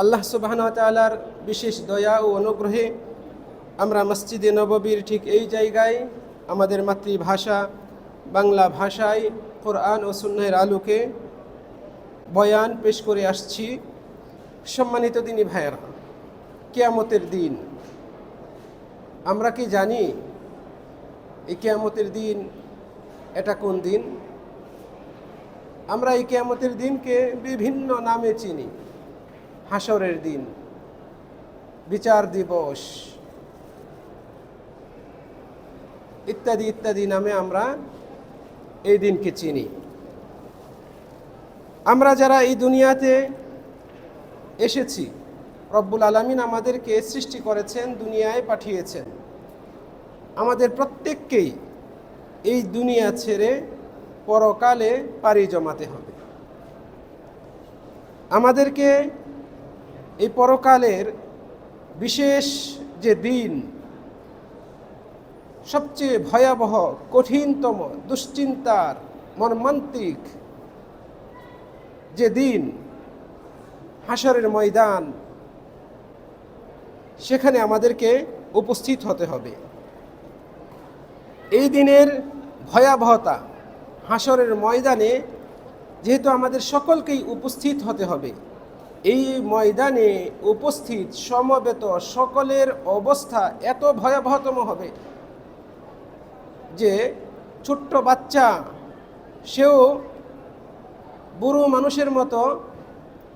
আল্লাহ সুবহানাহু ওয়া তাআলার বিশেষ দয়া ও অনুগ্রহে আমরা মসজিদে নববীর ঠিক এই জায়গায় আমাদের মাতৃভাষা বাংলা ভাষায় কোরআন ও সুন্নাহের আলোকে বয়ান পেশ করে আসছি। সম্মানিত দিনী ভাইয়েরা, কিয়ামতের দিন আমরা কি জানি? এই কিয়ামতের দিন এটা কোন দিন? আমরা এই কিয়ামতের দিনকে বিভিন্ন নামে চিনি। হাসরের দিন, বিচার দিবস ইত্যাদি ইত্যাদি নামে আমরা এই দিনকে চিনি। আমরা যারা এই দুনিয়াতে এসেছি, রব্বুল আলামিন আমাদেরকে সৃষ্টি করেছেন, দুনিয়ায় পাঠিয়েছেন। আমাদের প্রত্যেককেই এই দুনিয়া ছেড়ে পরকালে পাড়ি জমাতে হবে। আমাদেরকে এই পরকালের বিশেষ যে দিন, সবচেয়ে ভয়াবহ, কঠিনতম, দুশ্চিন্তার, মর্মান্তিক যে দিন, হাসরের ময়দান, সেখানে আমাদেরকে উপস্থিত হতে হবে। এই দিনের ভয়াবহতা, হাসরের ময়দানে যেহেতু আমাদের সকলকেই উপস্থিত হতে হবে, এই ময়দানে উপস্থিত সমবেত সকলের অবস্থা এত ভয়াবহতম হবে যে ছোট্ট বাচ্চা সেও বুড়ো মানুষের মতো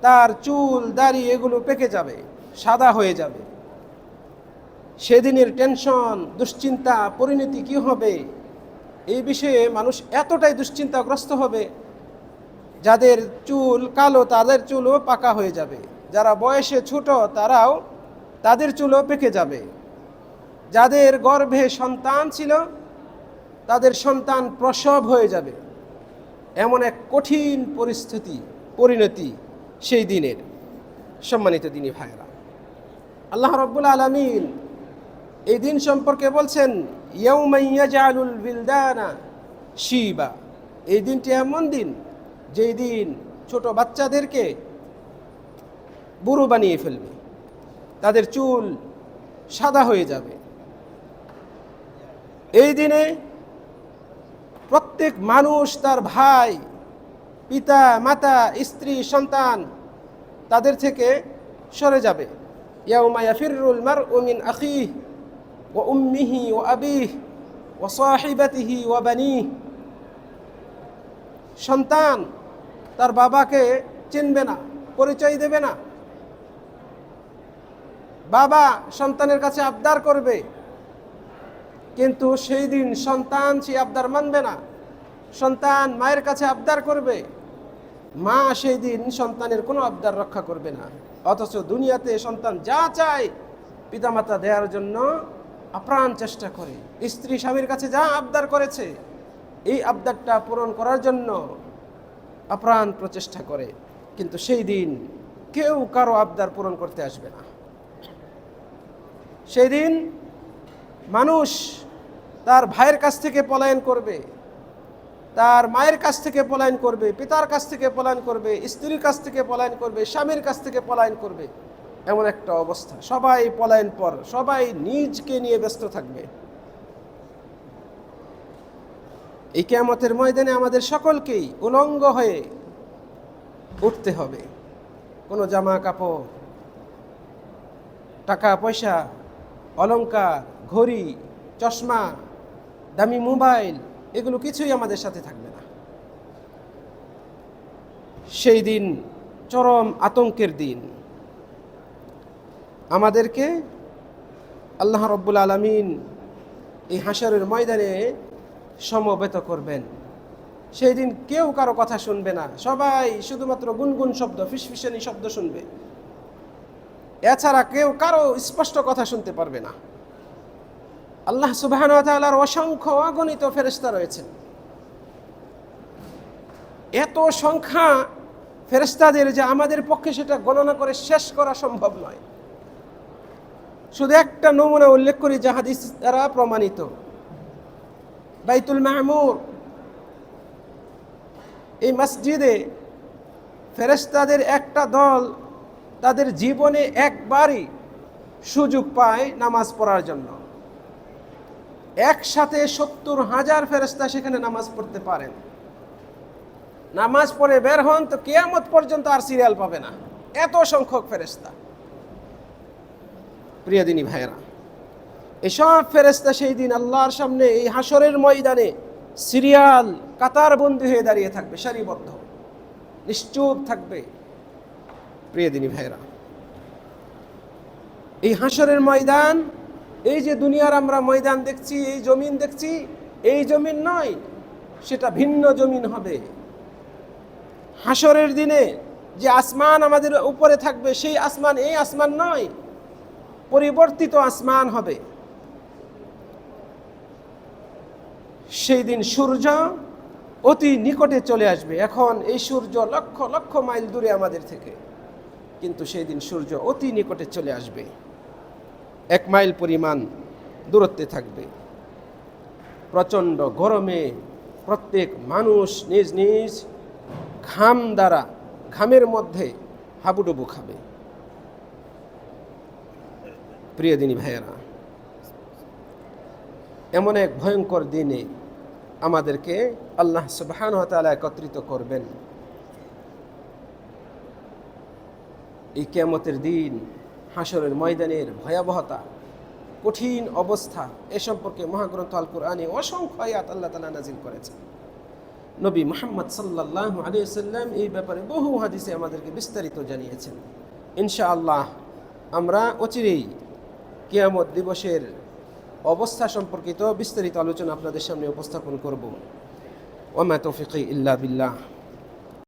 তার চুল দাড়ি এগুলো পেকে যাবে, সাদা হয়ে যাবে। সেদিনের টেনশন, দুশ্চিন্তা, পরিণতি কি হবে, এই বিষয়ে মানুষ এতটাই দুশ্চিন্তাগ্রস্ত হবে, যাদের চুল কালো তাদের চুলও পাকা হয়ে যাবে, যারা বয়সে ছোট তাদের চুলও পেকে যাবে, যাদের গর্ভে সন্তান ছিল তাদের সন্তান প্রসব হয়ে যাবে। এমন এক কঠিন পরিণতি সেই দিনের। সম্মানিত দিনী ভাইরা, আল্লাহ রাব্বুল আলামিন এই দিন সম্পর্কে বলছেন, ইয়াউমা ইয়াজআলুল বিলদানা শিবা। এই দিনটি এমন দিন যেই দিন ছোট বাচ্চাদেরকে বুড়ো বানিয়ে ফেলবে, তাদের চুল সাদা হয়ে যাবে। এই দিনে প্রত্যেক মানুষ তার ভাই, পিতা, মাতা, স্ত্রী, সন্তান তাদের থেকে সরে যাবে। ইয়াউমা ইয়াফিরুল মারউ মিন আখিহি ওয়া উম্মিহি ওয়া আবিহি ওয়া সাহিবাতিহি ওয়া বানিহি। সন্তান তার বাবাকে চিনবে না, পরিচয় দেবে না। বাবা সন্তানের কাছে আবদার করবে, কিন্তু সেই দিন সন্তান সেই আবদার মানবে না। সন্তান মায়ের কাছে আবদার করবে, মা সেই দিন সন্তানের কোনো আবদার রক্ষা করবে না। অথচ দুনিয়াতে সন্তান যা চায় পিতামাতা দেওয়ার জন্য আপ্রাণ চেষ্টা করে। স্ত্রী স্বামীর কাছে যা আবদার করেছে, এই আবদারটা পূরণ করার জন্য আপ্রাণ প্রচেষ্টা করে, কিন্তু সেই দিন কেউ কারো আবদার পূরণ করতে আসবে না। সেই দিন মানুষ তার ভাইয়ের কাছ থেকে পলায়ন করবে, তার মায়ের কাছ থেকে পলায়ন করবে, পিতার কাছ থেকে পলায়ন করবে, স্ত্রীর কাছ থেকে পলায়ন করবে, স্বামীর কাছ থেকে পলায়ন করবে। এমন একটা অবস্থা, সবাই পলায়ন পর, সবাই নিজকে নিয়ে ব্যস্ত থাকবে। এই কিয়ামতের ময়দানে আমাদের সকলকেই উলঙ্গ হয়ে উঠতে হবে। কোনো জামা কাপড়, টাকা পয়সা, অলংকার, ঘড়ি, চশমা, দামি মোবাইল, এগুলো কিছুই আমাদের সাথে থাকবে না। সেই দিন চরম আতঙ্কের দিন। আমাদেরকে আল্লাহ রাব্বুল আলামিন এই হাসরের ময়দানে সমবেত করবেন। সেই দিন কেউ কারো কথা শুনবে না, সবাই শুধুমাত্র গুনগুন শব্দ, ফিসফিসানি শব্দ শুনবে। এছাড়া কেউ কারো স্পষ্ট কথা শুনতে পারবে না। আল্লাহ সুবহানাহু ওয়া তাআলার অসংখ্য অগণিত ফেরেশতা রয়েছেন। এত সংখ্যা ফেরেশতাদের যে আমাদের পক্ষে সেটা গণনা করে শেষ করা সম্ভব নয়। শুধু একটা নমুনা উল্লেখ করি যা হাদিস দ্বারা প্রমাণিত। বাইতুল মামুর, এই মসজিদে ফেরেশতাদের একটা দল তাদের জীবনে একবারই সুযোগ পায় নামাজ পড়ার জন্য। একসাথে 70,000 ফেরেশতা সেখানে নামাজ পড়তে পারেন। নামাজ পড়ে বের হন তো কিয়ামত পর্যন্ত আর সিরিয়াল পাবে না, এত সংখ্যক ফেরেশতা। প্রিয় দিনী ভাইরা, এসব ফেরেশতা সেই দিন আল্লাহর সামনে এই হাসরের ময়দানে সিরিয়াল কাতারবন্দি হয়ে দাঁড়িয়ে থাকবে, সারিবদ্ধ, নিশ্চুপ থাকবে। প্রিয় দিনী ভাইরা, এই হাসরের ময়দান, এই যে দুনিয়ার আমরা ময়দান দেখছি, এই জমিন দেখছি, এই জমিন নয়, সেটা ভিন্ন জমিন হবে। হাসরের দিনে যে আসমান আমাদের উপরে থাকবে, সেই আসমান এই আসমান নয়, পরিবর্তিত আসমান হবে। সেই দিন সূর্য অতি নিকটে চলে আসবে। এখন এই সূর্য লক্ষ লক্ষ মাইল দূরে আমাদের থেকে, কিন্তু সেই দিন সূর্য অতি নিকটে চলে আসবে, 1 মাইল পরিমাণ দূরত্বে থাকবে। প্রচণ্ড গরমে প্রত্যেক মানুষ নিজ নিজ ঘামের মধ্যে হাবুডুবু খাবে। প্রিয় দিনী ভাইয়েরা, এমন এক ভয়ঙ্কর দিনে আমাদেরকে আল্লাহ সুবহানাহু ওয়া তাআলা একত্রিত করবেন। এই কিয়ামতের দিন, হাসরের ময়দানের ভয়াবহতা, কঠিন অবস্থা, এ সম্পর্কে মহাগ্রন্থ আল কুরআনে অসংখ্য আয়াত আল্লাহ তাআলা নাযিল করেছেন। নবী মুহাম্মদ সাল্লাল্লাহু আলাইহি ওয়াসাল্লাম এই ব্যাপারে বহু হাদিসে আমাদেরকে বিস্তারিত জানিয়েছেন। ইনশাআল্লাহ আমরা অচিরেই কিয়ামত দিবসের অবস্থা সম্পর্কিত বিস্তারিত আলোচনা আপনাদের সামনে উপস্থাপন করব। ওয়া মা তাওফীকি ইল্লা বিল্লাহ।